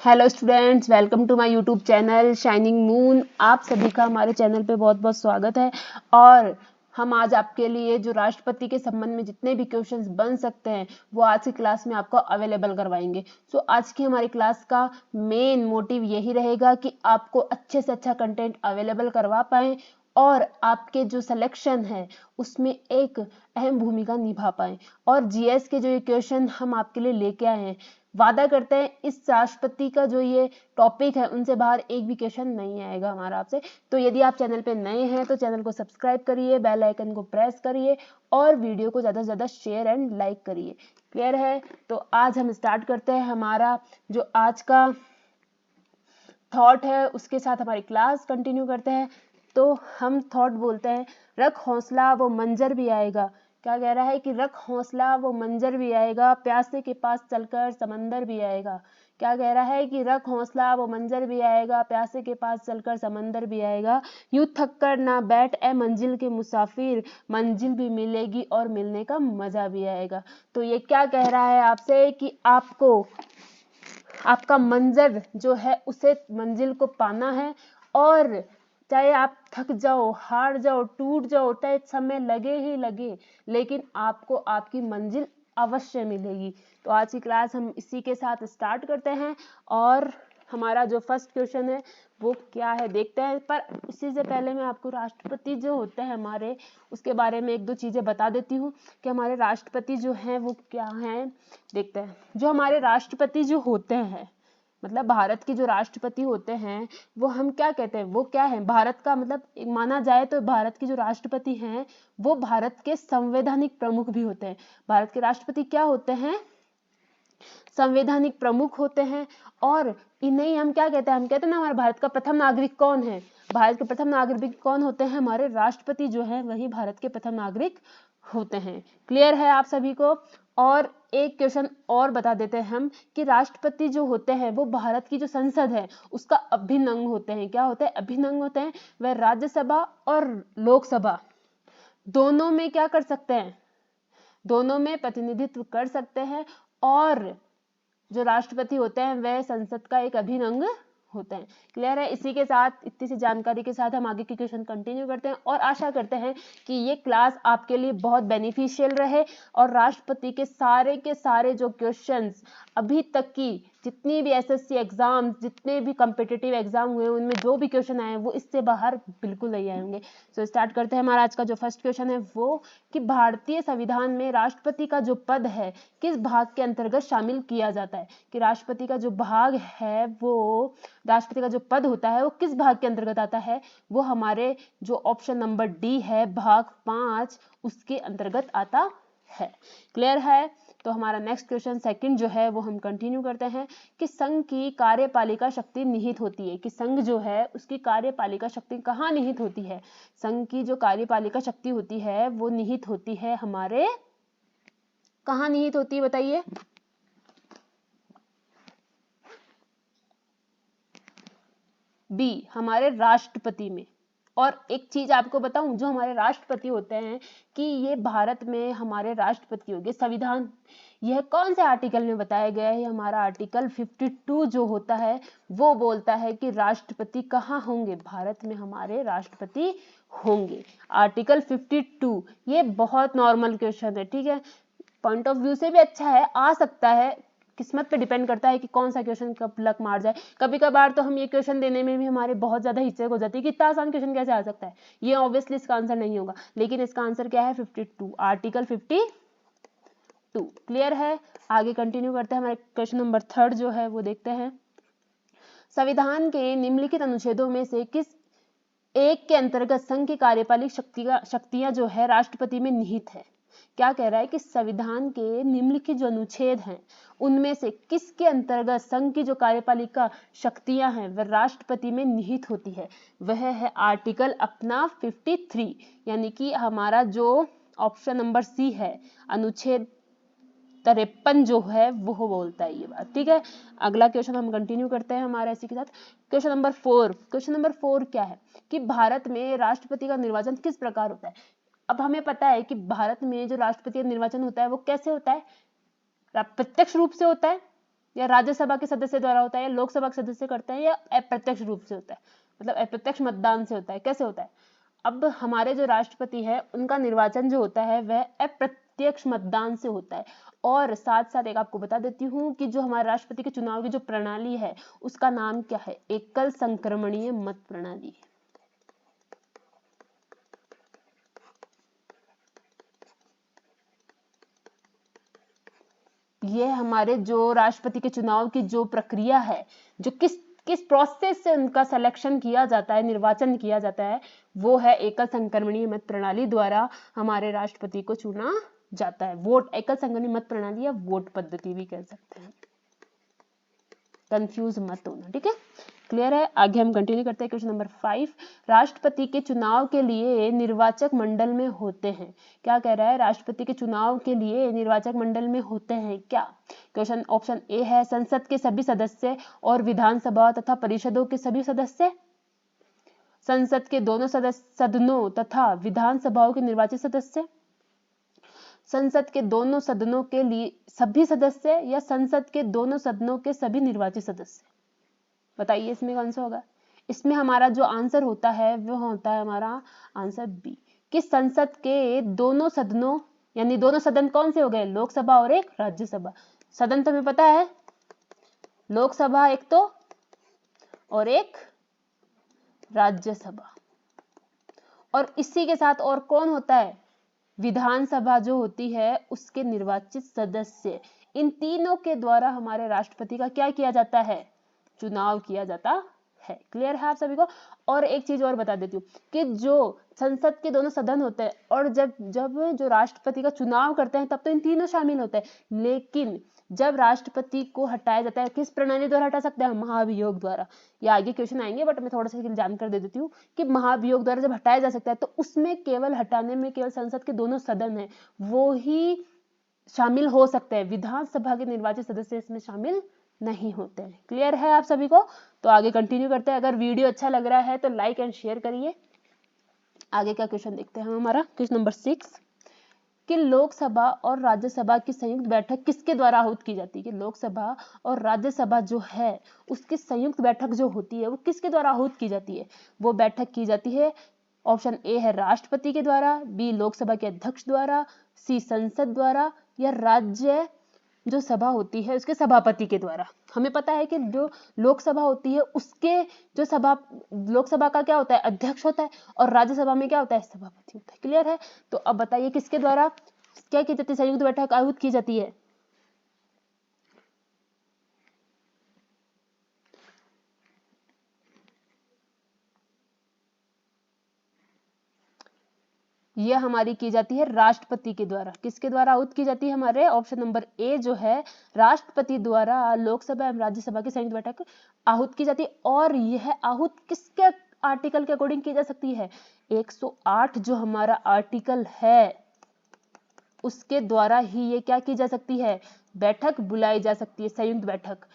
Hello students, welcome to my YouTube channel shining moon. आप सभी का हमारे चैनल पे बहुत बहुत स्वागत है। और हम आज आपके लिए जो राष्ट्रपति के संबंध में जितने भी क्वेश्चंस बन सकते हैं वो आज की क्लास में आपको अवेलेबल करवाएंगे। सो आज की हमारी क्लास का मेन मोटिव यही रहेगा कि आपको अच्छे से अच्छा कंटेंट अवेलेबल करवा पाएं और आपके जो सिलेक्शन है उसमें एक अहम भूमिका निभा पाएं। और जीएस के जो ये क्वेश्चन हम आपके लिए लेके आए हैं, वादा करते हैं इस राष्ट्रपति का जो ये टॉपिक है उनसे बाहर एक भी क्वेश्चन नहीं आएगा हमारा आपसे। तो यदि आप चैनल पे नए हैं तो चैनल को सब्सक्राइब करिए, बेल आइकन को प्रेस करिए और वीडियो को ज़्यादा से ज़्यादा शेयर एंड लाइक करिए। क्लियर है? तो आज हम स्टार्ट करते हैं हमारा जो आज का थॉट है, उसके साथ हमारी क्लास कंटिन्यू करते हैं। तो हम थॉट बोलते हैं, रख हौसला वो मंजर भी आएगा। क्या कह रहा है कि रख हौसला वो मंजर भी आएगा, प्यासे के पास चलकर समंदर भी आएगा। क्या कह रहा है कि रख हौसला वो मंजर भी आएगा, प्यासे के पास चलकर समंदर भी आएगा। यूं थक कर ना बैठ ए मंजिल के मुसाफिर, मंजिल भी मिलेगी और मिलने का मजा भी आएगा। तो ये क्या कह रहा है आपसे कि आपको आपका मंजर जो है उसे मंजिल को पाना है, और चाहे आप थक जाओ, हार जाओ, टूट जाओ, चाहे समय लगे ही लगे, लेकिन आपको आपकी मंजिल अवश्य मिलेगी। तो आज की क्लास हम इसी के साथ स्टार्ट करते हैं और हमारा जो फर्स्ट क्वेश्चन है वो क्या है देखते हैं। पर उसी से पहले मैं आपको राष्ट्रपति जो होते हैं हमारे, उसके बारे में एक दो चीजें बता देती हूँ कि हमारे राष्ट्रपति जो हैं वो क्या हैं। देखते हैं, जो हमारे राष्ट्रपति जो होते हैं, मतलब भारत के जो राष्ट्रपति होते हैं वो हम क्या कहते हैं, वो क्या है भारत का, मतलब माना जाए तो भारत के जो राष्ट्रपति हैं वो भारत के संवैधानिक प्रमुख भी होते हैं। भारत के राष्ट्रपति क्या होते हैं? संवैधानिक प्रमुख होते हैं। और इन्हें हम क्या कहते हैं, हम कहते हैं ना हमारे भारत का प्रथम नागरिक कौन है। भारत के प्रथम नागरिक कौन होते हैं? हमारे राष्ट्रपति जो है वही भारत के प्रथम नागरिक होते हैं। क्लियर है आप सभी को? और एक क्वेश्चन और बता देते हैं हम कि राष्ट्रपति जो होते हैं वो भारत की जो संसद है उसका अभिन्न अंग होते हैं। क्या होते हैं? अभिन्न अंग होते हैं। वह राज्यसभा और लोकसभा दोनों में क्या कर सकते हैं? दोनों में प्रतिनिधित्व कर सकते हैं। और जो राष्ट्रपति होते हैं वह संसद का एक अभिन्न अंग होते हैं। क्लियर है? इसी के साथ, इतनी सी जानकारी के साथ हम आगे के क्वेश्चन कंटिन्यू करते हैं और आशा करते हैं कि ये क्लास आपके लिए बहुत बेनिफिशियल रहे और राष्ट्रपति के सारे जो क्वेश्चंस अभी तक की जितनी भी एसएससी एग्जाम, जितने भी कॉम्पिटिटिव एग्जाम हुए उनमें जो भी क्वेश्चन आए वो इससे बाहर बिल्कुल नहीं आएंगे। सो स्टार्ट करते हैं। हमारा आज का जो फर्स्ट क्वेश्चन है वो कि भारतीय संविधान में राष्ट्रपति का जो पद है किस भाग के अंतर्गत शामिल किया जाता है। कि राष्ट्रपति का जो भाग है वो, राष्ट्रपति का जो पद होता है वो किस भाग के अंतर्गत आता है? वो हमारे जो ऑप्शन नंबर डी है भाग 5 उसके अंतर्गत आता है। क्लियर है? तो हमारा नेक्स्ट क्वेश्चन सेकंड जो है वो हम कंटिन्यू करते हैं कि संघ की कार्यपालिका शक्ति निहित होती है। कि संघ जो है उसकी कार्यपालिका शक्ति कहाँ निहित होती है? संघ की जो कार्यपालिका शक्ति होती है वो निहित होती है हमारे, कहाँ निहित होती है बताइए? बी, हमारे राष्ट्रपति में। और एक चीज आपको बताऊं, जो हमारे राष्ट्रपति होते हैं कि ये भारत में हमारे राष्ट्रपति होंगे संविधान, यह कौन से आर्टिकल में बताया गया है? हमारा आर्टिकल 52 जो होता है वो बोलता है कि राष्ट्रपति कहाँ होंगे? भारत में हमारे राष्ट्रपति होंगे। आर्टिकल 52, ये बहुत नॉर्मल क्वेश्चन है, ठीक है, पॉइंट ऑफ व्यू से भी अच्छा है, आ सकता है, किस्मत पे डिपेंड करता है कि कौन सा क्वेश्चन कब लक मार जाए। कभी कभार तो हम ये क्वेश्चन देने में भी हमारे बहुत ज्यादा हिचक हो जाती है कि इतना आसान क्वेश्चन कैसे आ सकता है। ये ऑब्वियसली इसका आंसर नहीं होगा, लेकिन इसका आंसर क्या है? 52, आर्टिकल 52। क्लियर है? आगे कंटिन्यू करते हैं। हमारे क्वेश्चन नंबर थर्ड जो है वो देखते हैं, संविधान के निम्नलिखित अनुच्छेदों में से किस एक के अंतर्गत संघ की कार्यपालिक शक्तियां जो है राष्ट्रपति में निहित है? क्या कह रहा है कि संविधान के निम्नलिखित जो अनुच्छेद हैं उनमें से किसके अंतर्गत संघ की जो कार्यपालिका शक्तियां हैं वह राष्ट्रपति में निहित होती है? वह है आर्टिकल अपना 53, यानी कि हमारा जो ऑप्शन नंबर सी है, अनुच्छेद 53 जो है वो बोलता है ये बात। ठीक है, अगला क्वेश्चन हम कंटिन्यू करते हैं हमारे इसी के साथ। क्वेश्चन नंबर 4, क्वेश्चन नंबर 4 क्या है कि भारत में राष्ट्रपति का निर्वाचन किस प्रकार होता है? अब हमें पता है कि भारत में जो राष्ट्रपति का निर्वाचन होता है वो कैसे होता है? प्रत्यक्ष रूप से होता है, या राज्यसभा के सदस्य द्वारा होता है, या लोकसभा के सदस्य करते हैं, या अप्रत्यक्ष रूप से होता है, मतलब अप्रत्यक्ष मतदान से होता है, कैसे होता है। अब हमारे जो राष्ट्रपति है उनका निर्वाचन जो होता है वह अप्रत्यक्ष मतदान से होता है। और साथ साथ एक आपको बता देती हूँ कि जो हमारे राष्ट्रपति के चुनाव की जो प्रणाली है उसका नाम क्या है, एकल संक्रमणीय मत प्रणाली। ये हमारे जो राष्ट्रपति के चुनाव की जो प्रक्रिया है, जो किस प्रोसेस से उनका सिलेक्शन किया जाता है, निर्वाचन किया जाता है, वो है एकल संक्रमणीय मत प्रणाली द्वारा हमारे राष्ट्रपति को चुना जाता है। वोट, एकल संक्रमणीय मत प्रणाली या वोट पद्धति भी कह सकते हैं, कंफ्यूज मत होना, ठीक है, क्लियर है। आगे हम कंटिन्यू करते हैं। क्वेश्चन नंबर 5, राष्ट्रपति के चुनाव के लिए निर्वाचक मंडल में होते हैं, क्या कह रहा है, राष्ट्रपति के चुनाव के लिए निर्वाचक मंडल में होते हैं क्या। क्वेश्चन ऑप्शन ए है संसद के सभी सदस्य और विधानसभा तथा परिषदों के सभी सदस्य, संसद के दोनों सदनों तथा विधानसभाओं के निर्वाचित सदस्य, संसद के दोनों सदनों के लिए सभी सदस्य, या संसद के दोनों सदनों के सभी निर्वाचित सदस्य। बताइए इसमें कौन सा होगा। इसमें हमारा जो आंसर होता है वो होता है हमारा आंसर बी, कि संसद के दोनों सदनों, यानी दोनों सदन कौन से हो गए, लोकसभा और एक राज्यसभा। सदन तो हमें पता है, लोकसभा एक तो और एक राज्यसभा, और इसी के साथ और कौन होता है, विधानसभा जो होती है उसके निर्वाचित सदस्य। इन तीनों के द्वारा हमारे राष्ट्रपति का क्या किया जाता है, चुनाव किया जाता है। क्लियर है आप सभी को। और एक चीज और बता देती हूँ कि जो संसद के दोनों सदन होते हैं और जब जो राष्ट्रपति का चुनाव करते हैं तब तो इन तीनों शामिल होते हैं, लेकिन जब राष्ट्रपति को हटाया जाता है, किस प्रणाली द्वारा हटा सकते हैं, महाभियोग द्वारा। ये आगे क्वेश्चन आएंगे बट मैं थोड़ा सा जानकर दे देती हूँ कि महाभियोग द्वारा जब हटाया जा सकता है तो उसमें केवल हटाने में केवल संसद के दोनों सदन है वो ही शामिल हो सकते हैं, विधानसभा के निर्वाचित सदस्य इसमें शामिल नहीं होते हैं। क्लियर है आप सभी को। तो आगे कंटिन्यू करते हैं। अगर वीडियो अच्छा लग रहा है तो लाइक एंड शेयर करिए। आगे का क्वेश्चन देखते हैं हमारा क्वेश्चन नंबर 6, कि लोकसभा और राज्यसभा की संयुक्त बैठक किसके द्वारा आहूत की जाती है, कि लोकसभा और राज्यसभा जो है उसकी संयुक्त बैठक जो होती है वो किसके द्वारा आहूत की जाती है, वो बैठक की जाती है। ऑप्शन ए है राष्ट्रपति के द्वारा, बी लोकसभा के अध्यक्ष द्वारा, सी संसद द्वारा, या राज्य जो सभा होती है उसके सभापति के द्वारा। हमें पता है कि जो लोकसभा होती है उसके जो लोकसभा का क्या होता है, अध्यक्ष होता है, और राज्यसभा में क्या होता है, सभापति होता है। क्लियर है। तो अब बताइए किसके द्वारा क्या की जाती है, संयुक्त बैठक आहूत की जाती है। यह हमारी की जाती है राष्ट्रपति के द्वारा। किसके द्वारा आहूत की जाती है, हमारे ऑप्शन नंबर ए जो है राष्ट्रपति द्वारा लोकसभा एवं राज्यसभा की संयुक्त बैठक आहूत की जाती है। और यह आहूत किसके आर्टिकल के अकॉर्डिंग की जा सकती है, 108 जो हमारा आर्टिकल है उसके द्वारा ही ये क्या की जा सकती है, बैठक बुलाई जा सकती है, संयुक्त बैठक।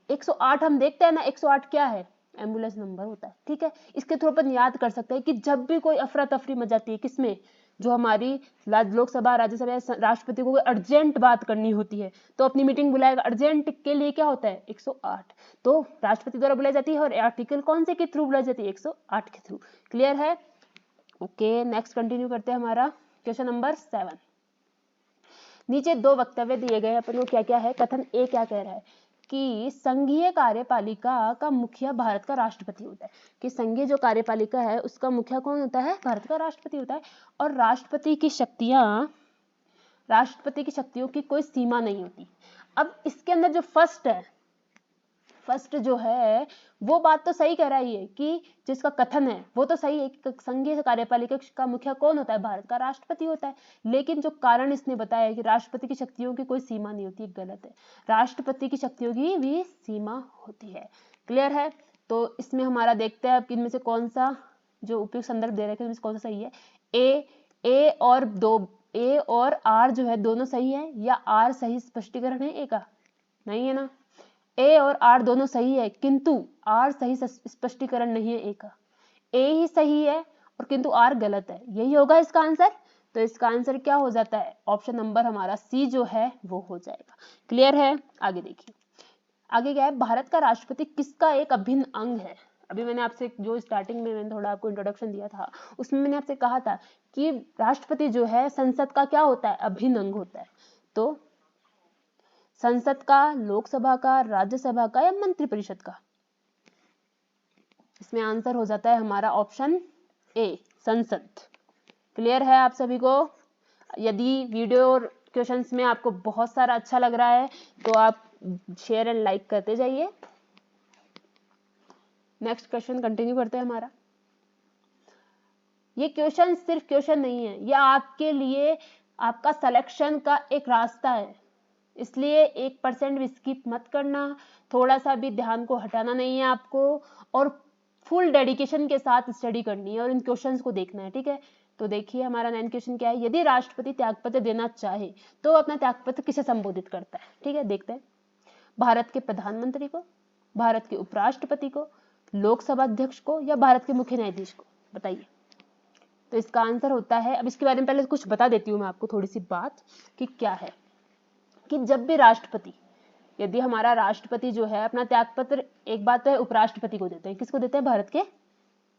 108 हम देखते हैं ना, 108 क्या है, एम्बुलेंस नंबर होता है। ठीक है, इसके थ्रू अपन याद कर सकते हैं कि जब भी कोई अफरा तफरी मच जाती है किसमें, जो हमारी लोकसभा राज्यसभा राष्ट्रपति को अर्जेंट बात करनी होती है तो अपनी मीटिंग बुलाएगा, अर्जेंट के लिए क्या होता है 108, तो राष्ट्रपति द्वारा बुलाई जाती है। और आर्टिकल कौन से के थ्रू बुलाई जाती है, 108 के थ्रू। क्लियर है। ओके, नेक्स्ट कंटिन्यू करते हैं हमारा क्वेश्चन नंबर 7। नीचे दो वक्तव्य दिए गए अपन को, क्या क्या है। कथन ए क्या कह रहा है कि संघीय कार्यपालिका का मुखिया भारत का राष्ट्रपति होता है, कि संघीय जो कार्यपालिका है उसका मुखिया कौन होता है, भारत का राष्ट्रपति होता है। और राष्ट्रपति की शक्तियों की कोई सीमा नहीं होती। अब इसके अंदर जो फर्स्ट जो है वो बात तो सही कह रहा है, कि जिसका कथन है वो तो सही है कि संघीय कार्यपालिका का मुखिया कौन होता है, भारत का राष्ट्रपति होता है। लेकिन जो कारण इसने बताया कि राष्ट्रपति की शक्तियों की कोई सीमा नहीं होती, गलत है। राष्ट्रपति की शक्तियों की भी सीमा होती है। क्लियर है। तो इसमें हमारा देखते हैं अब इनमें से कौन सा जो उपयुक्त संदर्भ दे रखे हैं कौन सा सही है। ए और आर जो है दोनों सही है, या आर सही स्पष्टीकरण है ए का, नहीं है ना। ए और आर दोनों सही है किंतु आर सही स्पष्टीकरण नहीं है ए का। ए ही सही है और किंतु आर गलत है, यही होगा इसका आंसर। तो इसका आंसर क्या हो जाता है, ऑप्शन नंबर हमारा सी जो है वो हो जाएगा। क्लियर है। आगे देखिए आगे क्या है, भारत का राष्ट्रपति किसका एक अभिन्न अंग है। अभी मैंने आपसे जो स्टार्टिंग में मैंने थोड़ा आपको इंट्रोडक्शन दिया था, उसमें मैंने आपसे कहा था कि राष्ट्रपति जो है संसद का क्या होता है, अभिन्न अंग होता है। तो संसद का, लोकसभा का, राज्यसभा का या मंत्रिपरिषद का? इसमें आंसर हो जाता है हमारा ऑप्शन ए, संसद। क्लियर है आप सभी को? यदि वीडियो और क्वेश्चंस में आपको बहुत सारा अच्छा लग रहा है तो आप शेयर एंड लाइक करते जाइए। नेक्स्ट क्वेश्चन कंटिन्यू करते हैं हमारा। ये क्वेश्चन सिर्फ क्वेश्चन नहीं है, ये आपके लिए आपका सिलेक्शन का एक रास्ता है, इसलिए 1% भी स्किप मत करना, थोड़ा सा भी ध्यान को हटाना नहीं है आपको, और फुल डेडिकेशन के साथ स्टडी करनी है और इन क्वेश्चंस को देखना है, ठीक है। तो देखिए हमारा 9 क्वेश्चन क्या है, यदि राष्ट्रपति त्यागपत्र देना चाहे तो अपना त्यागपत्र किसे संबोधित करता है, ठीक है। देखते हैं, भारत के प्रधानमंत्री को, भारत के उपराष्ट्रपति को, लोकसभा अध्यक्ष को या भारत के मुख्य न्यायाधीश को, बताइए। तो इसका आंसर होता है, अब इसके बारे में पहले कुछ बता देती हूँ मैं आपको थोड़ी सी बात कि क्या है, कि जब भी राष्ट्रपति, यदि हमारा राष्ट्रपति जो है अपना त्यागपत्र, एक बात तो है उपराष्ट्रपति को देते हैं, किसको देते हैं, भारत के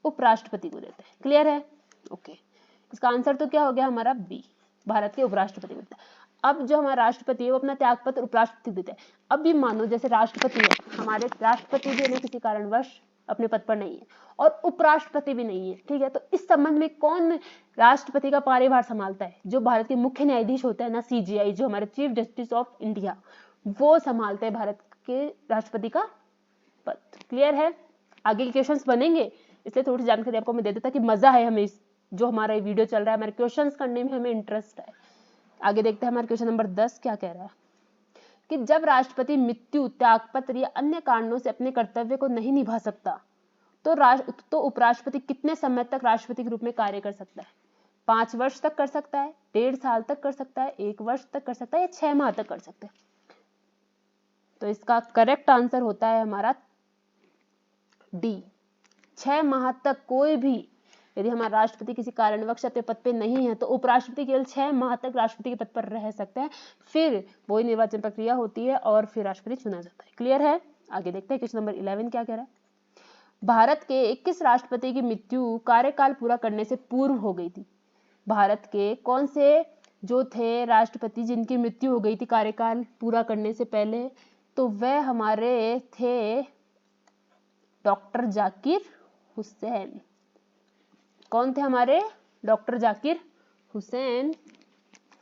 उपराष्ट्रपति को देते हैं। क्लियर है? ओके, इसका आंसर तो क्या हो गया हमारा बी, भारत के उपराष्ट्रपति को देता है। अब जो हमारा राष्ट्रपति है वो अपना त्यागपत्र उपराष्ट्रपति को देता है। अब भी मानो जैसे राष्ट्रपति है, हमारे राष्ट्रपति भी है किसी कारणवश अपने पद पर नहीं है और उपराष्ट्रपति भी नहीं है, ठीक है। तो इस संबंध में कौन राष्ट्रपति का कार्यभार संभालता है, जो भारत के मुख्य न्यायाधीश होते हैं ना, CJI, जो हमारे चीफ जस्टिस ऑफ इंडिया, वो संभालते हैं भारत के राष्ट्रपति का पद। क्लियर है? आगे के क्वेश्चंस बनेंगे, इसलिए थोड़ी जानकारी आपको मैं दे देता कि मजा है हमें, जो हमारा वीडियो चल रहा है, हमारे क्वेश्चंस करने में हमें इंटरेस्ट है। आगे देखते हैं हमारे क्वेश्चन नंबर 10 क्या कह रहा है, कि जब राष्ट्रपति मृत्यु, त्यागपत्र या अन्य कारणों से अपने कर्तव्य को नहीं निभा सकता तो उपराष्ट्रपति कितने समय तक राष्ट्रपति के रूप में कार्य कर सकता है? 5 वर्ष तक कर सकता है, 1.5 साल तक कर सकता है, 1 वर्ष तक कर सकता है या 6 माह तक कर सकता है? तो इसका करेक्ट आंसर होता है हमारा डी, 6 माह तक। कोई भी, यदि हमारा राष्ट्रपति किसी कारणवश अपने पद पे नहीं है तो उपराष्ट्रपति केवल 6 माह तक राष्ट्रपति के पद पर रह सकते हैं, फिर वही निर्वाचन प्रक्रिया होती है और फिर राष्ट्रपति चुना जाता है। क्लियर है? आगे देखते हैं क्वेश्चन नंबर 11 क्या कह रहा है, भारत के किस राष्ट्रपति की मृत्यु कार्यकाल पूरा करने से पूर्व हो गई थी? भारत के कौन से जो थे राष्ट्रपति जिनकी मृत्यु हो गई थी कार्यकाल पूरा करने से पहले? तो वह हमारे थे डॉक्टर जाकिर हुसैन। कौन थे हमारे? डॉक्टर जाकिर हुसैन।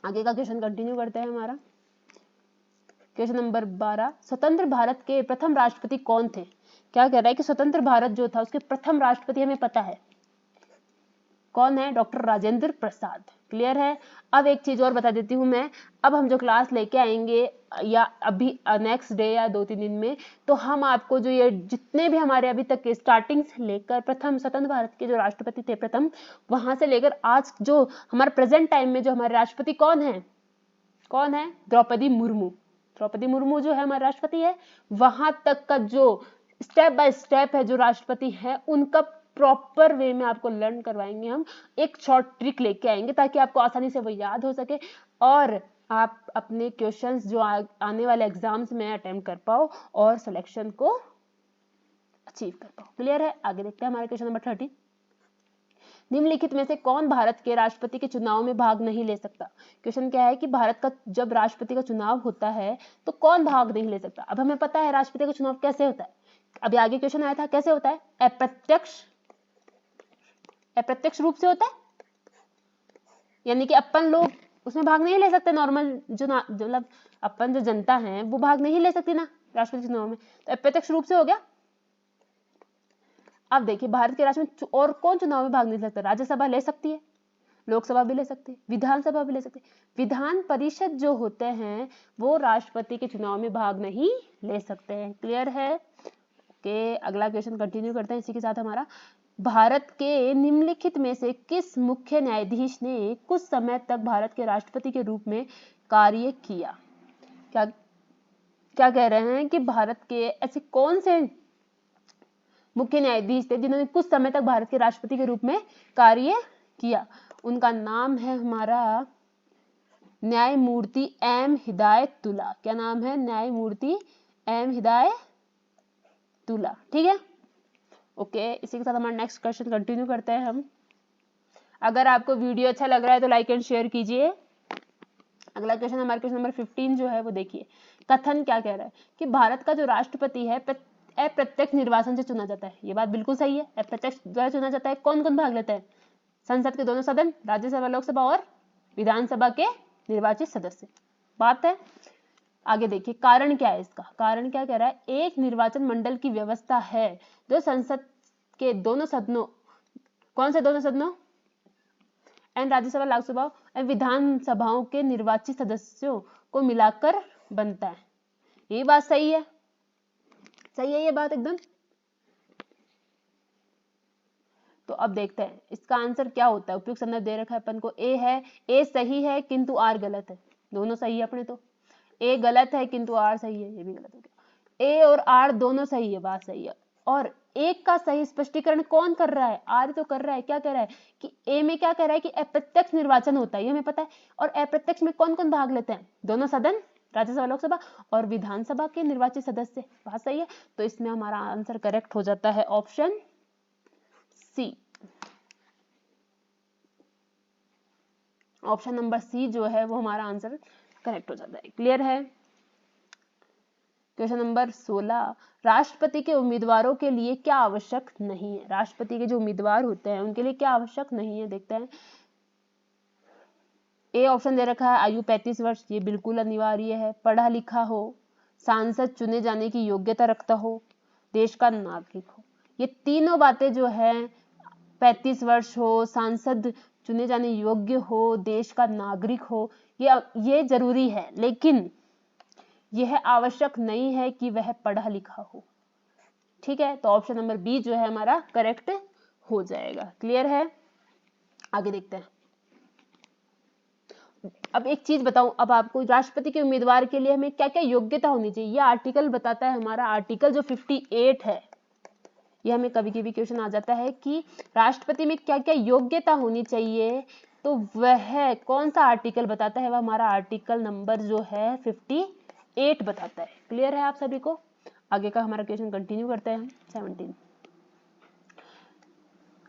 आगे का क्वेश्चन कंटिन्यू करते हैं हमारा, क्वेश्चन नंबर 12, स्वतंत्र भारत के प्रथम राष्ट्रपति कौन थे? क्या कह रहा है कि स्वतंत्र भारत जो था उसके प्रथम राष्ट्रपति हमें पता है कौन है, डॉक्टर राजेंद्र प्रसाद। क्लियर है? अब एक चीज और बता देती हूँ मैं, अब हम जो क्लास लेके आएंगे या अभी नेक्स्ट डे या 2-3 दिन में, तो हम आपको जो ये जितने भी हमारे अभी तक के स्टार्टिंग से लेकर प्रथम स्वतंत्र भारत के जो राष्ट्रपति थे प्रथम, वहां से लेकर आज जो हमारे प्रेजेंट टाइम में जो हमारे राष्ट्रपति कौन है, कौन है? द्रौपदी मुर्मू। द्रौपदी मुर्मू जो है हमारे राष्ट्रपति है, वहां तक का जो स्टेप बाय स्टेप है जो राष्ट्रपति है उनका प्रॉपर वे में आपको लर्न करवाएंगे। हम एक शॉर्ट ट्रिक लेके आएंगे ताकि आपको आसानी से वो याद हो सके और आप अपने क्वेश्चंस जो आने वाले एग्जाम्स में अटेम्प्ट कर पाओ और सिलेक्शन को अचीव कर पाओ। क्लियर है? आगे देखते हैं हमारा क्वेश्चन नंबर 30, निम्नलिखित में से कौन भारत के राष्ट्रपति के चुनाव में भाग नहीं ले सकता? क्वेश्चन क्या है कि भारत का जब राष्ट्रपति का चुनाव होता है तो कौन भाग नहीं ले सकता? अब हमें पता है राष्ट्रपति का चुनाव कैसे होता है, अभी आगे क्वेश्चन आया था कैसे होता है, अप्रत्यक्ष रूप से होता है, यानी कि अपन लोग उसमें भाग नहीं ले सकते, नॉर्मल जो मतलब अपन जो जनता है वो भाग नहीं ले सकती ना राष्ट्रपति चुनाव में, तो अप्रत्यक्ष रूप से हो गया। अब देखिए भारत के राष्ट्र में और कौन चुनाव में भाग नहीं ले सकता? राज्यसभा ले सकती है, लोकसभा भी ले सकती है, विधानसभा भी ले सकती है। विधान परिषद जो होते हैं वो राष्ट्रपति के चुनाव में भाग नहीं ले सकते हैं। क्लियर है? ओके, अगला क्वेश्चन कंटिन्यू करते हैं इसी के साथ हमारा, भारत के निम्नलिखित में से किस मुख्य न्यायाधीश ने कुछ समय तक भारत के राष्ट्रपति के रूप में कार्य किया? क्या कह रहे हैं कि भारत के ऐसे कौन से मुख्य न्यायाधीश थे जिन्होंने कुछ समय तक भारत के राष्ट्रपति के रूप में कार्य किया? उनका नाम है हमारा न्यायमूर्ति एम हिदायतुल्ला। क्या नाम है? न्यायमूर्ति एम हिदायतुल्लाह। ठीक है, ओके। इसी के साथ हमारा नेक्स्ट क्वेश्चन कंटिन्यू करते हैं हम। अगर आपको वीडियो अच्छा लग रहा है तो लाइक एंड शेयर कीजिए। अगला क्वेश्चन हमारा क्वेश्चन नंबर 15 जो है वो देखिए, कथन क्या कह रहा है कि भारत का जो राष्ट्रपति है अप्रत्यक्ष निर्वाचन से चुना जाता है। ये बात बिल्कुल सही है, अप्रत्यक्ष द्वारा चुना जाता है। कौन कौन भाग लेते हैं? संसद के दोनों सदन, राज्यसभा, लोकसभा और विधानसभा के निर्वाचित सदस्य। बात है। आगे देखिए, कारण क्या है इसका? कारण क्या कह रहा है? एक निर्वाचन मंडल की व्यवस्था है जो संसद के दोनों सदनों, कौन से दोनों सदनों? एंड राज्यसभा, लोकसभा और विधानसभाओं के निर्वाचित सदस्यों को मिलाकर बनता है। ये बात सही है, सही है ये बात एकदम। तो अब देखते हैं इसका आंसर क्या होता है। उपयुक्त संदर्भ दे रखा है अपन को, ए है, ए सही है किंतु आर गलत है। दोनों सही है अपने तो, ए गलत है किंतु आर सही है, ये भी गलत हो गया। ए और आर दोनों सही है, बात सही है। और एक का सही स्पष्टीकरण कौन कर रहा है? आर तो कर रहा है। क्या कह रहा है कि ए में क्या कह रहा है कि अप्रत्यक्ष निर्वाचन होता है, ये हमें पता है। और अप्रत्यक्ष में कौन कौन भाग लेते हैं? दोनों सदन, राज्यसभा, लोकसभा और विधानसभा के निर्वाचित सदस्य। बात सही है। तो इसमें हमारा आंसर करेक्ट हो जाता है option C. Option number C जो है वो हमारा आंसर करेक्ट हो जाता है। क्लियर है? क्वेश्चन नंबर 16, राष्ट्रपति के उम्मीदवारों के लिए क्या आवश्यक नहीं है? राष्ट्रपति के जो उम्मीदवार होते हैं उनके लिए क्या आवश्यक नहीं है, देखते हैं। ए ऑप्शन दे रखा है आयु 35 वर्ष, ये बिल्कुल अनिवार्य है। पढ़ा लिखा हो, सांसद चुने जाने की योग्यता रखता हो, देश का नागरिक हो। ये तीनों बातें जो है, 35 वर्ष हो, सांसद चुने जाने योग्य हो, देश का नागरिक हो, ये जरूरी है, लेकिन यह आवश्यक नहीं है कि वह पढ़ा लिखा हो। ठीक है, तो ऑप्शन नंबर बी जो है हमारा करेक्ट हो जाएगा। क्लियर है? आगे देखते हैं। अब एक चीज बताऊं, अब आपको राष्ट्रपति के उम्मीदवार के लिए हमें क्या क्या योग्यता होनी चाहिए, यह आर्टिकल बताता है। हमारा आर्टिकल जो 58 है, यह हमें कभी कभी क्वेश्चन आ जाता है कि राष्ट्रपति में क्या क्या योग्यता होनी चाहिए, तो वह कौन सा आर्टिकल बताता है? वह हमारा आर्टिकल नंबर जो है 58 बताता है। क्लियर है आप सभी को? आगे का हमारा क्वेश्चन कंटिन्यू करते हैं हम। 17,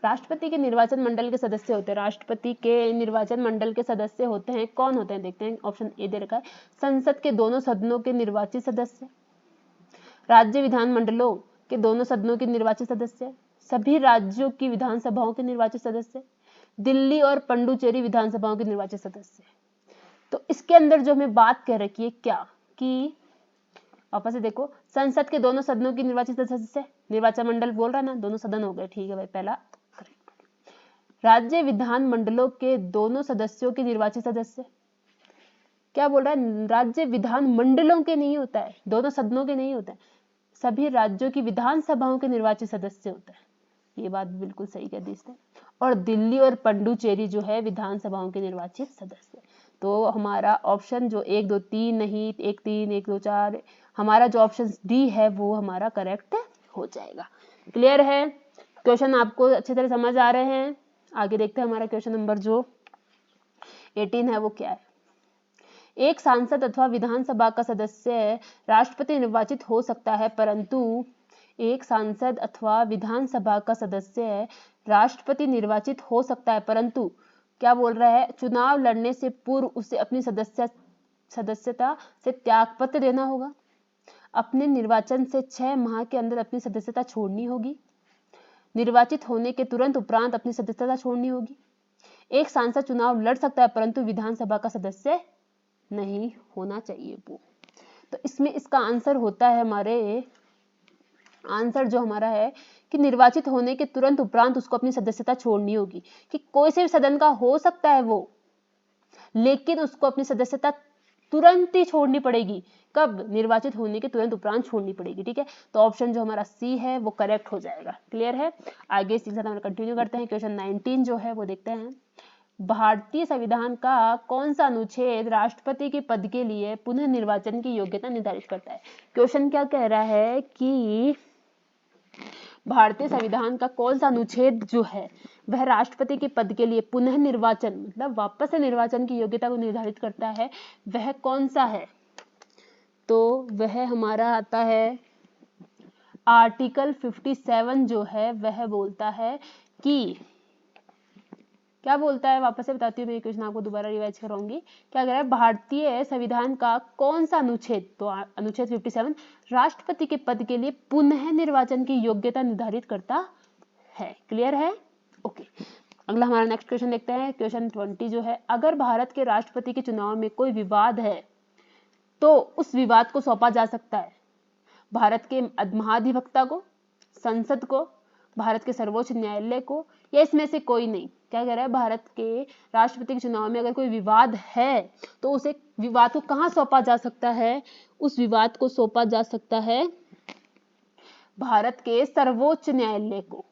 राष्ट्रपति के निर्वाचन मंडल के सदस्य होते हैं। राष्ट्रपति के निर्वाचन मंडल के सदस्य होते हैं, कौन होते हैं? देखते हैं। ऑप्शन ए दे रखा है, संसद के दोनों सदनों के निर्वाचित सदस्य, राज्य विधान मंडलों के दोनों सदनों के निर्वाचित सदस्य, सभी राज्यों की विधानसभाओं के निर्वाचित सदस्य, दिल्ली और पुडुचेरी विधानसभाओं के निर्वाचित सदस्य। तो इसके अंदर जो हमें बात कह रखी है क्या कि वापस से देखो, संसद के दोनों सदनों की निर्वाचित सदस्य, निर्वाचन मंडल बोल रहा है ना, दोनों सदन हो गए। ठीक है भाई, पहला करेक्ट। राज्य विधान मंडलों के दोनों सदस्यों के निर्वाचित सदस्य, क्या बोल रहा है? राज्य विधान मंडलों के नहीं होता है, दोनों सदनों के नहीं होता है, सभी राज्यों की विधानसभाओं के निर्वाचित सदस्य होता है। ये बात बिल्कुल सही कह दी इसने। और दिल्ली और पुडुचेरी जो है विधानसभाओं के निर्वाचित सदस्य। तो हमारा ऑप्शन जो 1 2 3 नहीं, 1 3 1 2 4, हमारा जो ऑप्शन डी है वो हमारा करेक्ट हो जाएगा। क्लियर है? क्वेश्चन आपको अच्छी तरह समझ आ रहे हैं? आगे देखते हैं हमारा क्वेश्चन नंबर जो 18 है वो क्या है। एक सांसद अथवा विधानसभा का सदस्य राष्ट्रपति निर्वाचित हो सकता है, परंतु एक सांसद अथवा विधानसभा का सदस्य राष्ट्रपति निर्वाचित हो सकता है, परंतु क्या बोल रहा है? चुनाव लड़ने से पूर्व उसे अपनी सदस्यता से त्यागपत्र देना होगा, अपने निर्वाचन से 6 माह के अंदर अपनी सदस्यता छोड़नी होगी, निर्वाचित होने के तुरंत उपरांत अपनी सदस्यता छोड़नी होगी। एक सांसद चुनाव लड़ सकता है परंतु विधानसभा का सदस्य नहीं होना चाहिए वो। तो इसमें इसका आंसर होता है, हमारे आंसर जो हमारा है कि निर्वाचित होने के तुरंत उपरांत उसको अपनी सदस्यता छोड़नी होगी। कि कोई से भी सदन का हो सकता है वो, लेकिन उसको अपनी सदस्यता तुरंत ही छोड़नी पड़ेगी। कब? निर्वाचित होने के तुरंत उपरांत छोड़नी पड़ेगी। ठीक है, तो ऑप्शन जो हमारा सी है वो करेक्ट हो जाएगा। क्लियर है? आगे इसी के साथ हम कंटिन्यू करते हैं। क्वेश्चन 19 जो है वो देखते हैं। भारतीय संविधान का कौन सा अनुच्छेद राष्ट्रपति के पद के लिए पुनः निर्वाचन की योग्यता निर्धारित करता है? क्वेश्चन क्या कह रहा है कि भारतीय संविधान का कौन सा अनुच्छेद जो है वह राष्ट्रपति के पद के लिए पुनः निर्वाचन, मतलब वापस से निर्वाचन की योग्यता को निर्धारित करता है, वह कौन सा है? तो वह हमारा आता है आर्टिकल 57 जो है वह बोलता है कि क्या बोलता है, वापस से बताती हूँ, मैं क्वेश्चन आपको दोबारा रिवाइज कराऊंगी। क्या कह रहा है, भारतीय संविधान का कौन सा अनुच्छेद, तो अनुच्छेद 57 राष्ट्रपति के पद के लिए पुनः निर्वाचन की योग्यता निर्धारित करता है। क्लियर है? ओके। अगला हमारा नेक्स्ट क्वेश्चन देखते हैं, क्वेश्चन 20 जो है, अगर भारत के राष्ट्रपति के चुनाव में कोई विवाद है तो उस विवाद को सौंपा जा सकता है भारत के महाधिवक्ता को, संसद को, भारत के सर्वोच्च न्यायालय को, या इसमें से कोई नहीं। क्या कह रहा है, भारत के राष्ट्रपति के चुनाव में अगर कोई विवाद है तो उसे विवाद को कहां सौंपा जा सकता है? उस विवाद को सौंपा जा सकता है भारत के सर्वोच्च न्यायालय को।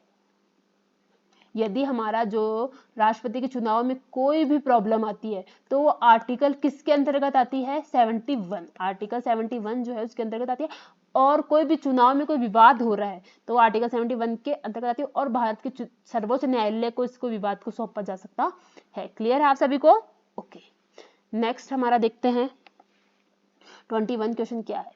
यदि हमारा जो राष्ट्रपति के चुनाव में कोई भी प्रॉब्लम आती है तो वो आर्टिकल किसके अंतर्गत आती है? 71। आर्टिकल 71 जो है उसके अंतर्गत आती है। और कोई भी चुनाव में कोई विवाद हो रहा है तो आर्टिकल 71 के अंतर्गत आती है और भारत के सर्वोच्च न्यायालय को इसको विवाद को सौंपा जा सकता है। क्लियर है आप सभी को? ओके। नेक्स्ट हमारा देखते हैं 21 क्वेश्चन क्या है।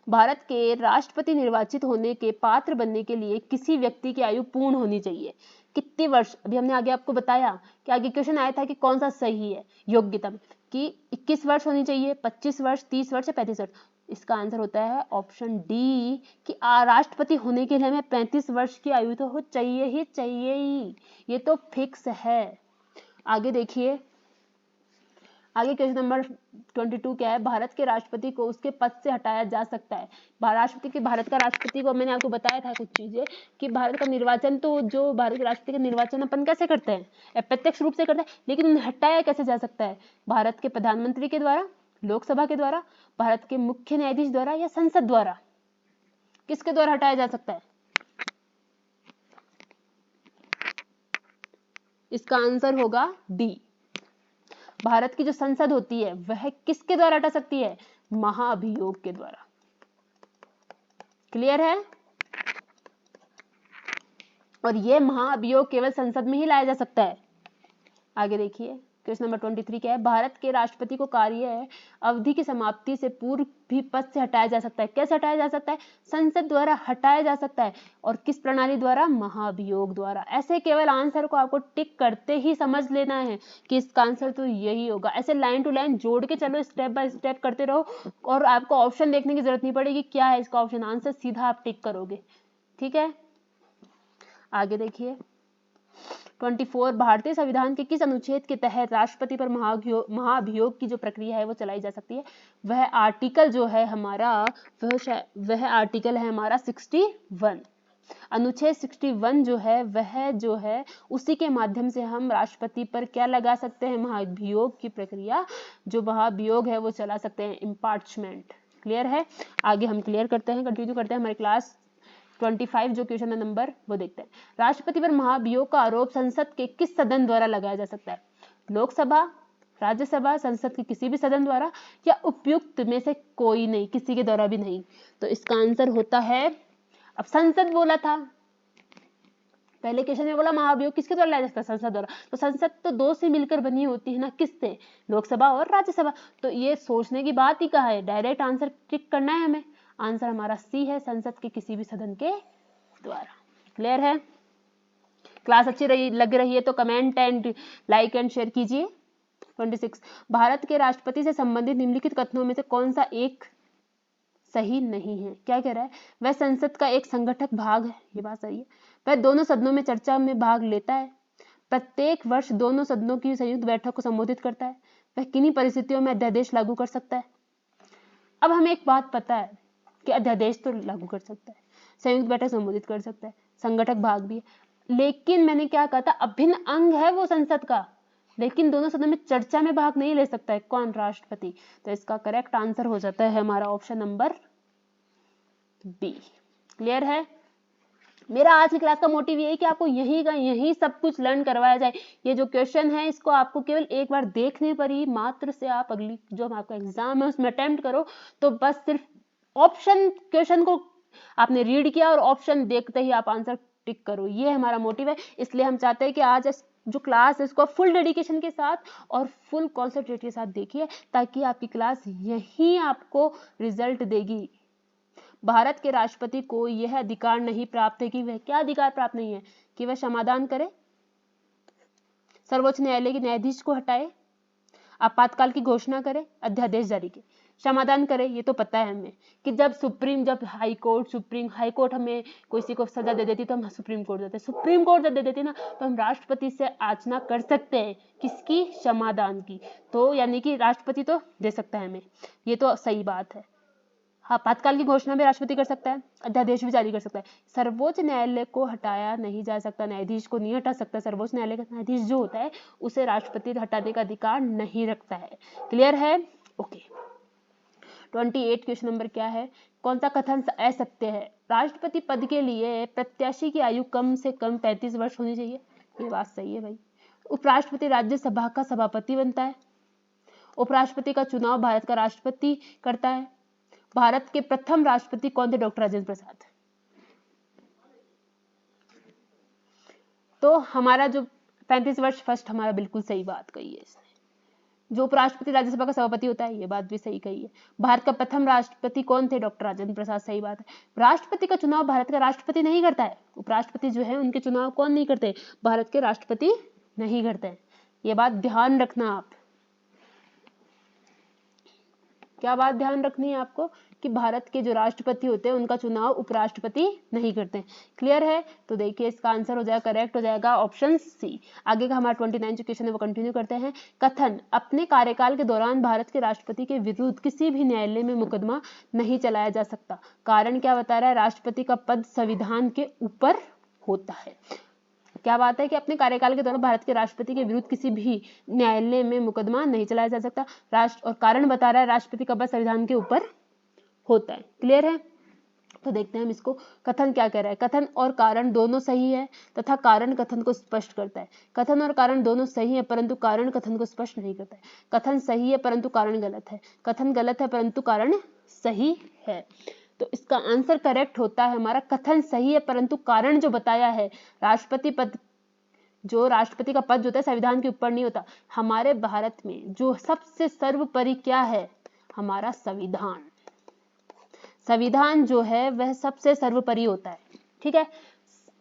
भारत के राष्ट्रपति निर्वाचित होने के पात्र बनने के लिए किसी व्यक्ति की आयु पूर्ण होनी चाहिए। कितने वर्ष? अभी हमने आगे आपको बताया कि आगे क्वेश्चन आया था कि कौन सा सही है योग्यता में, कि 21 वर्ष होनी चाहिए, 25 वर्ष, 30 वर्ष या 35 वर्ष। इसका आंसर होता है ऑप्शन डी कि राष्ट्रपति होने के लिए हमें 35 वर्ष की आयु तो हो चाहिए ही, ये तो फिक्स है। आगे देखिए, आगे क्वेश्चन नंबर 22 क्या है, भारत के राष्ट्रपति को उसके पद से हटाया जा सकता है। भारत का राष्ट्रपति को मैंने आपको बताया था कुछ चीजें कि भारत का निर्वाचन, तो जो भारत के राष्ट्रपति का निर्वाचन अपन कैसे करते हैं? अप्रत्यक्ष रूप से करते हैं, लेकिन उन्हें हटाया कैसे जा सकता है? भारत के प्रधानमंत्री के द्वारा, लोकसभा के द्वारा, भारत के मुख्य न्यायाधीश द्वारा या संसद द्वारा? किसके द्वारा हटाया जा सकता है? इसका आंसर होगा डी। भारत की जो संसद होती है वह किसके द्वारा हटा सकती है? महाभियोग के द्वारा। क्लियर है? और यह महाभियोग केवल संसद में ही लाया जा सकता है। आगे देखिए, क्वेश्चन नंबर 23 क्या है, भारत के राष्ट्रपति को कार्य अवधि की समाप्ति से पूर्व भी पद से हटाया जा सकता है। कैसे हटाया जा सकता है? संसद द्वारा हटाया जा सकता है। और किस प्रणाली द्वारा? महाभियोग द्वारा। ऐसे केवल आंसर को आपको टिक करते ही समझ लेना है कि इसका आंसर तो यही होगा। ऐसे लाइन टू लाइन जोड़ के चलो, स्टेप बाय स्टेप करते रहो और आपको ऑप्शन देखने की जरूरत नहीं पड़ेगी क्या है इसका ऑप्शन, आंसर सीधा आप टिक करोगे। ठीक है, आगे देखिए 24, भारतीय संविधान के किस अनुच्छेद के तहत राष्ट्रपति पर महाभियोग की जो प्रक्रिया है वो चलाई जा सकती है? वह आर्टिकल जो है हमारा, वह आर्टिकल है हमारा 61। अनुच्छेद 61 जो है उसी के माध्यम से हम राष्ट्रपति पर क्या लगा सकते हैं? महाभियोग की प्रक्रिया, जो महाभियोग है वो चला सकते हैं, इम्पीचमेंट। क्लियर है? आगे हम क्लियर करते हैं, कंटिन्यू करते हैं हमारी क्लास 25 जो क्वेश्चन नंबर वो देखते हैं। राष्ट्रपति पर महाभियोग का आरोप संसद के किस सदन द्वारा लगाया जा सकता है? लोकसभा, राज्यसभा, संसद के किसी भी सदन द्वारा, या उपयुक्त में से कोई नहीं, किसी के द्वारा भी नहीं। तो इसका आंसर होता है, अब संसद बोला था, पहले क्वेश्चन में बोला महाभियोग किसके द्वारा लाया जा सकता है? संसद द्वारा। तो संसद तो दो से मिलकर बनी होती है ना, किससे? लोकसभा और राज्यसभा। तो ये सोचने की बात ही कहा है, डायरेक्ट आंसर टिक करना है हमें। आंसर हमारा सी है, संसद के किसी भी सदन के द्वारा। क्लियर है? क्लास अच्छी लग रही है तो comment and like and share कीजिए। 26, भारत के राष्ट्रपति से संबंधित निम्नलिखित कथनों में से कौन सा एक सही नहीं है? क्या कह रहा है? वह संसद का एक संगठक भाग है, ये बात सही है। वह दोनों सदनों में चर्चा में भाग लेता है। प्रत्येक वर्ष दोनों सदनों की संयुक्त बैठक को संबोधित करता है। वह किन्हीं परिस्थितियों में अध्यादेश लागू कर सकता है। अब हमें एक बात पता है कि अध्यादेश तो लागू कर सकता है, संयुक्त बैठक संबोधित कर सकता है, संगठक भाग भी है, लेकिन मैंने क्या कहा था, अभिन्न अंग है वो संसद का, लेकिन दोनों सदनों में चर्चा में भाग नहीं ले सकता है। कौन? राष्ट्रपति। तो इसका करेक्ट आंसर हो जाता है हमारा ऑप्शन नंबर बी। क्लियर है? मेरा आज की क्लास का मोटिव ये है कि आपको यही सब कुछ लर्न करवाया जाए। ये जो क्वेश्चन है इसको आपको केवल एक बार देखने पर ही मात्र से आप अगली जो आपका एग्जाम है उसमें अटेम्प्ट करो, तो बस सिर्फ ऑप्शन क्वेश्चन को आपने रीड किया और ऑप्शन देखते ही आप आंसर टिक करो। ये हमारा मोटिव है, इसलिए हम चाहते हैं कि आज जो क्लास है इसको फुल डेडिकेशन के साथ और फुल कॉन्सेंट्रेट के साथ देखिए, ताकि आपकी क्लास यही आपको रिजल्ट देगी। भारत के राष्ट्रपति को यह अधिकार नहीं प्राप्त है कि वह, क्या अधिकार प्राप्त नहीं है, कि वह समाधान करे, सर्वोच्च न्यायालय के न्यायाधीश को हटाए, आपातकाल की घोषणा करे, अध्यादेश जारी करे। समाधान करे ये तो पता है हमें कि जब हाई कोर्ट हमें किसी को सजा दे देती तो हम सुप्रीम कोर्ट जाते, सुप्रीम कोर्ट जब दे देती ना तो हम राष्ट्रपति से याचना कर सकते हैं, किसकी, समाधान की। तो यानी कि राष्ट्रपति तो दे सकता है हमें, ये तो सही बात है। आपातकाल की घोषणा भी राष्ट्रपति कर सकता है, अध्यादेश भी जारी कर सकता है। सर्वोच्च न्यायालय को हटाया नहीं जा सकता, न्यायाधीश को नहीं हटा सकता। सर्वोच्च न्यायालय का न्यायाधीश जो होता है उसे राष्ट्रपति हटाने का अधिकार नहीं रखता है। क्लियर है? ओके। 28 क्वेश्चन नंबर क्या है, कौन सा कथन असत्य है? राष्ट्रपति पद के लिए प्रत्याशी की आयु कम से कम 35 वर्ष होनी चाहिए। ये बात सही है भाई। उपराष्ट्रपति राज्यसभा का सभापति बनता है। उपराष्ट्रपति का चुनाव भारत का राष्ट्रपति करता है। भारत के प्रथम राष्ट्रपति कौन थे? डॉक्टर राजेंद्र प्रसाद। तो हमारा जो 35 वर्ष फर्स्ट, हमारा बिल्कुल सही बात कही है इसने। जो उपराष्ट्रपति राज्यसभा का सभापति होता है, ये बात भी सही कही है। भारत का प्रथम राष्ट्रपति कौन थे? डॉक्टर राजेंद्र प्रसाद, सही बात है। राष्ट्रपति का चुनाव भारत का राष्ट्रपति नहीं करता है। उपराष्ट्रपति जो है उनके चुनाव कौन नहीं करते? भारत के राष्ट्रपति नहीं करते हैं। ये बात ध्यान रखना आप। क्या बात ध्यान रखनी है आपको? कि भारत के जो राष्ट्रपति होते हैं उनका चुनाव उपराष्ट्रपति नहीं करते। क्लियर है? तो देखिए इसका आंसर हो जाएगा, करेक्ट हो जाएगा ऑप्शन सी। आगे का हमारा 29 जो क्वेश्चन है वो कंटिन्यू करते हैं। कथन, अपने कार्यकाल के दौरान भारत के राष्ट्रपति के विरुद्ध किसी भी न्यायालय में मुकदमा नहीं चलाया जा सकता। कारण क्या बता रहा है? राष्ट्रपति का पद संविधान के ऊपर होता है। क्या बात है कि अपने कार्यकाल के दौरान भारत के राष्ट्रपति के विरुद्ध किसी भी न्यायालय में मुकदमा नहीं चलाया जा सकता। और कारण बता रहा है राष्ट्रपति का पद संविधान के ऊपर होता है। क्लियर है? तो देखते हैं हम इसको। कथन क्या कह रहा है? कथन और कारण दोनों सही है तथा कारण कथन को स्पष्ट करता है। कथन और कारण दोनों सही है परंतु कारण कथन को स्पष्ट नहीं करता है। कथन सही है परंतु कारण गलत है। कथन गलत है परंतु कारण सही है। तो इसका आंसर करेक्ट होता है हमारा, कथन सही है परंतु कारण जो बताया है, राष्ट्रपति पद, जो राष्ट्रपति का पद जो होता है संविधान के ऊपर नहीं होता। हमारे भारत में जो सबसे सर्वोपरि क्या है? हमारा संविधान। संविधान जो है वह सबसे सर्वोपरि होता है। ठीक है?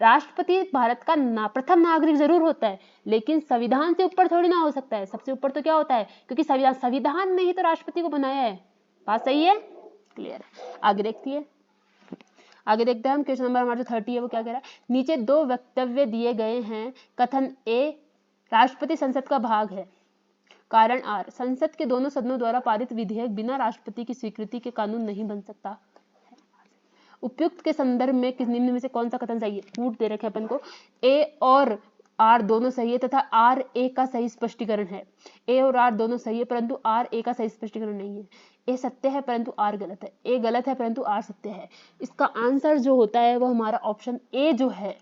राष्ट्रपति भारत का प्रथम नागरिक जरूर होता है, लेकिन संविधान से ऊपर थोड़ी ना हो सकता है। सबसे ऊपर तो क्या होता है? क्योंकि संविधान ने ही तो राष्ट्रपति को बनाया है। बात सही है? क्लियर है? आगे देखते हैं हम। क्वेश्चन नंबर हमारा जो 30 है वो क्या कह रहा है? नीचे दो वक्तव्य दिए गए हैं। कथन ए, राष्ट्रपति संसद का भाग है। कारण आर, संसद के दोनों सदनों द्वारा पारित विधेयक बिना राष्ट्रपति की स्वीकृति के कानून नहीं बन सकता। उपयुक्त के संदर्भ में किस निम्न में से कौन सा कथन सही है? फूट दे रखे अपन को। ए और आर दोनों सही है तथा आर ए का सही स्पष्टीकरण है। ए और आर दोनों सही है परंतु आर ए का सही स्पष्टीकरण नहीं है। ए सत्य है परंतु आर गलत है। ए गलत है परंतु आर सत्य है। इसका आंसर जो होता है वो हमारा ऑप्शन ए जो है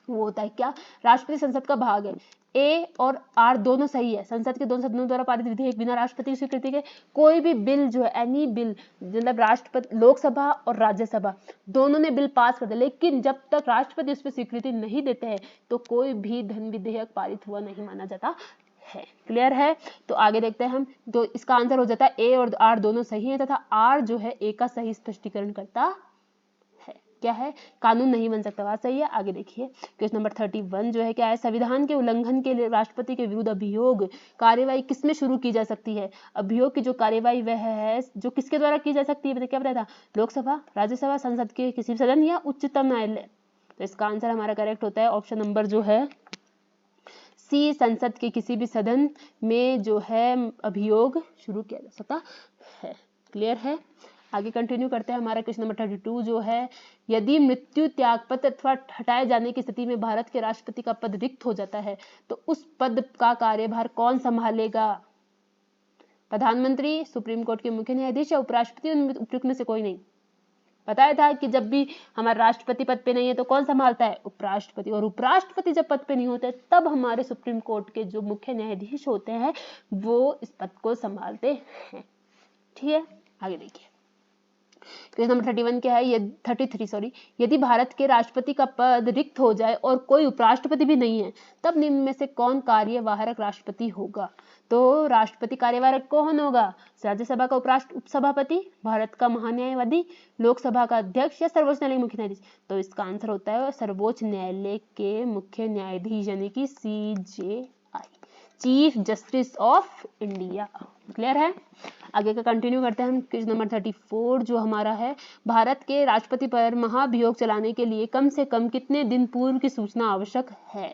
वो होता है क्या? राष्ट्रपति संसद का भाग है। ए और आर दोनों सही है। संसद के दोनों सदनों द्वारा पारित विधेयक बिना राष्ट्रपति की स्वीकृति के, कोई भी बिल जो है, एनी बिल, मतलब राष्ट्रपति, लोकसभा और राज्यसभा दोनों ने बिल पास कर दिया, लेकिन जब तक राष्ट्रपति उस पर स्वीकृति नहीं देते हैं तो कोई भी धन विधेयक पारित हुआ नहीं माना जाता है। क्लियर है? तो आगे देखते हैं हम। तो इसका आंसर हो जाता है ए और आर दोनों सही है तथा आर जो है ए का सही स्पष्टीकरण करता है। क्या है? कानून नहीं बन सकता। बात सही है? आगे देखिए क्वेश्चन नंबर 31 जो है क्या है? संविधान के उल्लंघन के लिए राष्ट्रपति के विरुद्ध अभियोग कार्यवाही किसमें शुरू की जा सकती है? अभियोग की जो कार्यवाही वह है जो किसके द्वारा की जा सकती है? क्या बताया था? लोकसभा, राज्यसभा, संसद के किसी भी सदन या उच्चतम न्यायालय। तो इसका आंसर हमारा करेक्ट होता है ऑप्शन नंबर जो है सी, संसद के किसी भी सदन में जो है अभियोग शुरू किया जा सकता है। क्लियर है? आगे कंटिन्यू करते हैं। हमारा क्वेश्चन नंबर 32 जो है, यदि मृत्यु, त्यागपत्र अथवा हटाए जाने की स्थिति में भारत के राष्ट्रपति का पद रिक्त हो जाता है तो उस पद का कार्यभार कौन संभालेगा? प्रधानमंत्री, सुप्रीम कोर्ट के मुख्य न्यायाधीश या उपराष्ट्रपति? उपयुक्त में से कोई नहीं। बताया था कि जब भी हमारा राष्ट्रपति पद पे नहीं है तो कौन संभालता है? उपराष्ट्रपति। और उपराष्ट्रपति जब पद पे नहीं होते तब हमारे सुप्रीम कोर्ट के जो मुख्य न्यायाधीश होते हैं वो इस पद को संभालते हैं। ठीक है? आगे देखिए क्वेश्चन नंबर 31 क्या है, ये 33 सॉरी, यदि भारत के राष्ट्रपति का पद रिक्त हो जाए और कोई उपराष्ट्रपति भी नहीं है, तब निम्न में से कौन कार्यवाहक राष्ट्रपति होगा? तो राष्ट्रपति कार्यवाहक कौन होगा? राज्यसभा का उपसभापति, भारत का महान्यायवादी, लोकसभा का अध्यक्ष या सर्वोच्च न्यायालय मुख्य न्यायाधीश? तो इसका आंसर होता है सर्वोच्च न्यायालय के मुख्य न्यायाधीश यानी कि CJI, chief justice of India. Clear है? आगे का कंटिन्यू करते हैं हम। क्वेश्चन नंबर 34 जो हमारा है, भारत के राष्ट्रपति पर महाभियोग चलाने के लिए कम से कम कितने दिन पूर्व की सूचना आवश्यक है?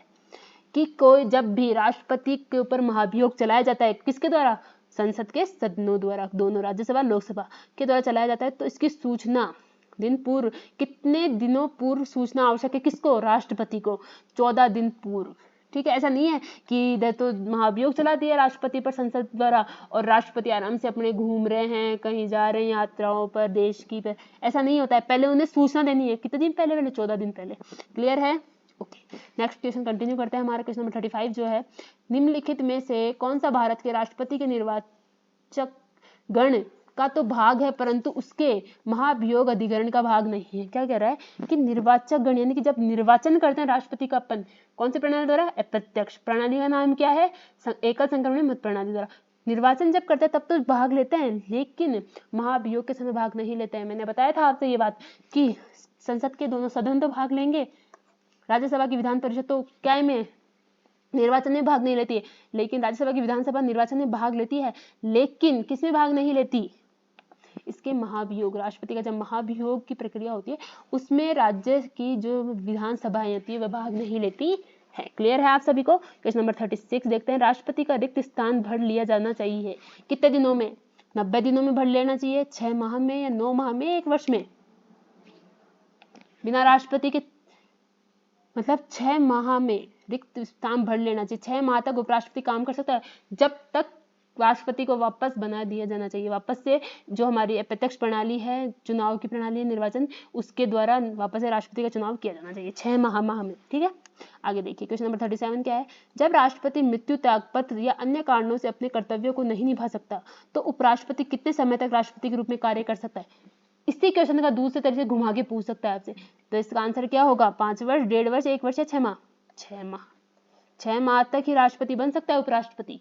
कि कोई जब भी राष्ट्रपति के ऊपर महाभियोग चलाया जाता है, किसके द्वारा? संसद के सदनों द्वारा, दोनों राज्यसभा लोकसभा के द्वारा चलाया जाता है, तो इसकी सूचना दिन पूर्व, कितने दिनों पूर्व सूचना आवश्यक है? किसको? राष्ट्रपति को 14 दिन पूर्व। ठीक है, ऐसा नहीं है कि इधर तो महाभियोग चला दिया राष्ट्रपति पर संसद द्वारा और राष्ट्रपति आराम से अपने घूम रहे हैं, कहीं जा रहे हैं यात्राओं पर, देश की पर, ऐसा नहीं होता है। पहले उन्हें सूचना देनी है, कितने दिन पहले? 14 दिन पहले। क्लियर है? ओके, नेक्स्ट क्वेश्चन कंटिन्यू करते हैं। हमारा क्वेश्चन नंबर 35 जो है, निम्नलिखित में से कौन सा भारत के राष्ट्रपति के निर्वाचक गण का तो भाग है परंतु उसके महाभियोग अधिकरण का भाग नहीं है? क्या कह रहा है कि निर्वाचक गण यानी कि जब निर्वाचन करते हैं राष्ट्रपति का अपन, कौन सी प्रणाली द्वारा? अप्रत्यक्ष प्रणाली का नाम क्या है? एकल संक्रमण मत प्रणाली द्वारा। निर्वाचन जब करते हैं तब तो भाग लेते हैं, लेकिन महाभियोग के समय भाग नहीं लेते हैं। मैंने बताया था आपसे ये बात कि संसद के दोनों सदन तो भाग लेंगे, राज्यसभा की विधान परिषद तो क्या में निर्वाचन में भाग नहीं लेती है, लेकिन राज्यसभा की विधानसभा निर्वाचन में भाग लेती है, लेकिन किसमें भाग नहीं लेती? इसके महाभियोग, राष्ट्रपति का जब महाभियोग की प्रक्रिया होती है उसमें राज्य की जो विधानसभाएं होती है वह भाग नहीं लेती है। क्लियर है आप सभी को? क्वेश्चन नंबर 36 देखते हैं। राष्ट्रपति का रिक्त स्थान भर लिया जाना चाहिए कितने दिनों में? 90 दिनों में भर लेना चाहिए, 6 माह में, या 9 माह में, 1 वर्ष में? बिना राष्ट्रपति के मतलब 6 माह में रिक्त स्थान भर लेना चाहिए। 6 माह तक उपराष्ट्रपति काम कर सकता है, जब तक राष्ट्रपति को वापस बना दिया जाना चाहिए। वापस से जो हमारी अप्रत्यक्ष प्रणाली है, चुनाव की प्रणाली है, निर्वाचन, उसके द्वारा वापस से राष्ट्रपति का चुनाव किया जाना चाहिए 6 माह में। ठीक है, आगे देखिए क्वेश्चन नंबर 37 क्या है? जब राष्ट्रपति मृत्यु, त्यागपत्र या अन्य कारणों से अपने कर्तव्यों को नहीं निभा सकता तो उपराष्ट्रपति कितने समय तक राष्ट्रपति के रूप में कार्य कर सकता है? इसी क्वेश्चन का दूसरे तरीके से घुमा के पूछ सकता है आपसे। तो इसका आंसर क्या होगा? 5 वर्ष, 1.5 वर्ष, 1 वर्ष या 6 माह? 6 माह। 6 माह तक ही राष्ट्रपति बन सकता है, उपराष्ट्रपति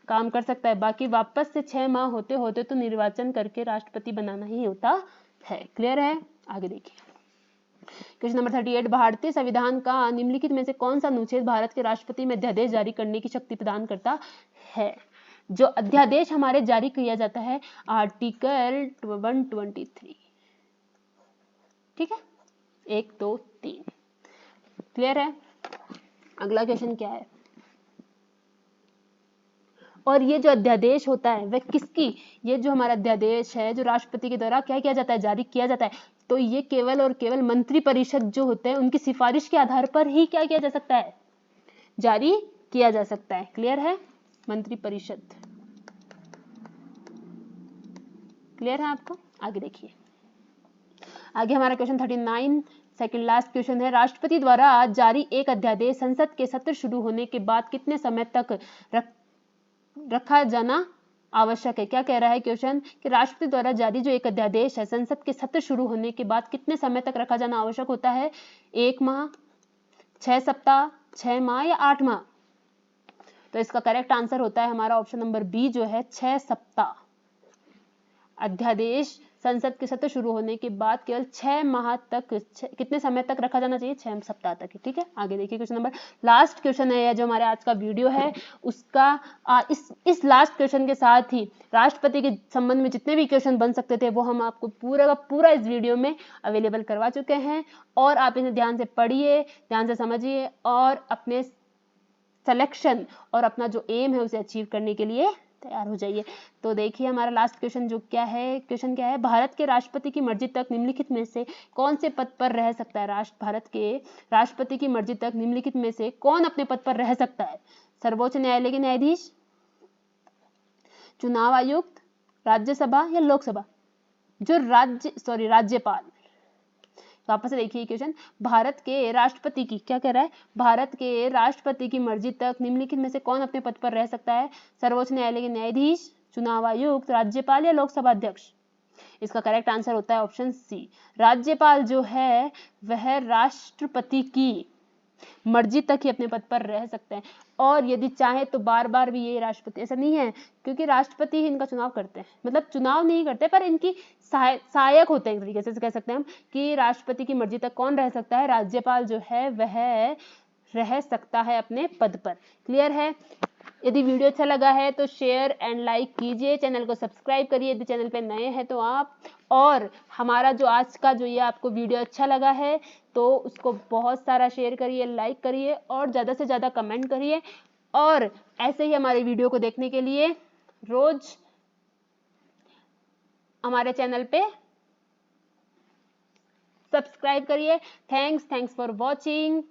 काम कर सकता है। बाकी वापस से 6 माह होते होते तो निर्वाचन करके राष्ट्रपति बनाना ही होता है। क्लियर है? आगे देखिए क्वेश्चन नंबर 38। भारतीय संविधान का निम्नलिखित में से कौन सा अनुच्छेद भारत के राष्ट्रपति में अध्यादेश जारी करने की शक्ति प्रदान करता है? जो अध्यादेश हमारे जारी किया जाता है आर्टिकल 123। ठीक है, 1, 2, 3। क्लियर है? अगला क्वेश्चन क्या है? और ये जो अध्यादेश होता है वह किसकी? ये जो हमारा अध्यादेश है जो राष्ट्रपति के द्वारा क्या किया जाता है? जारी किया जाता है। तो ये केवल और केवल मंत्री परिषद जो होते हैं उनकी सिफारिश के आधार पर ही क्या किया जा सकता है? जारी किया जा सकता है। क्लियर है? मंत्री परिषद। क्लियर है आपको? आगे देखिए, आगे हमारा क्वेश्चन 39 सेकंड लास्ट क्वेश्चन है। राष्ट्रपति द्वारा जारी एक अध्यादेश संसद के सत्र शुरू होने के बाद कितने समय तक रखा जाना आवश्यक है? क्या कह रहा है क्वेश्चन कि राष्ट्रपति द्वारा जारी जो एक अध्यादेश है संसद के सत्र शुरू होने के बाद कितने समय तक रखा जाना आवश्यक होता है? 1 माह, 6 सप्ताह, 6 माह या 8 माह? तो इसका करेक्ट आंसर होता है हमारा ऑप्शन नंबर बी जो है 6 सप्ताह। अध्यादेश संसद के सत्र शुरू होने के बाद केवल 6 माह तक, कितने समय तक रखा जाना चाहिए? 6 सप्ताह तक। ठीक है, आगे देखिए क्वेश्चन नंबर लास्ट क्वेश्चन है जो हमारे आज का वीडियो है उसका इस लास्ट क्वेश्चन के साथ ही राष्ट्रपति के संबंध में जितने भी क्वेश्चन बन सकते थे वो हम आपको पूरा का पूरा इस वीडियो में अवेलेबल करवा चुके हैं। और आप इन्हें ध्यान से पढ़िए, ध्यान से समझिए और अपने सिलेक्शन और अपना जो एम है उसे अचीव करने के लिए तैयार हो जाइए। तो देखिए हमारा लास्ट क्वेश्चन जो क्या है, क्वेश्चन क्या है? भारत के राष्ट्रपति की मर्जी तक निम्नलिखित में से कौन से पद पर रह सकता है? भारत के राष्ट्रपति की मर्जी तक निम्नलिखित में से कौन अपने पद पर रह सकता है? सर्वोच्च न्यायालय के न्यायाधीश, चुनाव आयुक्त, राज्यसभा या लोकसभा? जो राज्यपाल। वापस से देखिए क्वेश्चन, भारत के राष्ट्रपति की, क्या कह रहा है? भारत के राष्ट्रपति की मर्जी तक निम्नलिखित में से कौन अपने पद पर रह सकता है? सर्वोच्च न्यायालय के न्यायाधीश, चुनाव आयुक्त, राज्यपाल या लोकसभा अध्यक्ष? इसका करेक्ट आंसर होता है ऑप्शन सी। राज्यपाल जो है वह राष्ट्रपति की मर्जी तक ही अपने पद पर रह सकते हैं, और यदि चाहे तो बार बार भी ये राष्ट्रपति, ऐसा नहीं है, क्योंकि राष्ट्रपति ही इनका चुनाव करते हैं, मतलब चुनाव नहीं करते पर इनकी सहायक होते हैं, एक तरीके से कह सकते हैं हम कि राष्ट्रपति की मर्जी तक कौन रह सकता है, राज्यपाल जो है वह रह सकता है अपने पद पर। क्लियर है? यदि वीडियो अच्छा लगा है तो शेयर एंड लाइक कीजिए, चैनल को सब्सक्राइब करिए यदि चैनल पे नए हैं तो आप, और हमारा जो आज का जो ये आपको वीडियो अच्छा लगा है तो उसको बहुत सारा शेयर करिए, लाइक करिए और ज़्यादा से ज़्यादा कमेंट करिए, और ऐसे ही हमारे वीडियो को देखने के लिए रोज हमारे चैनल पे सब्सक्राइब करिए। Thanks for watching.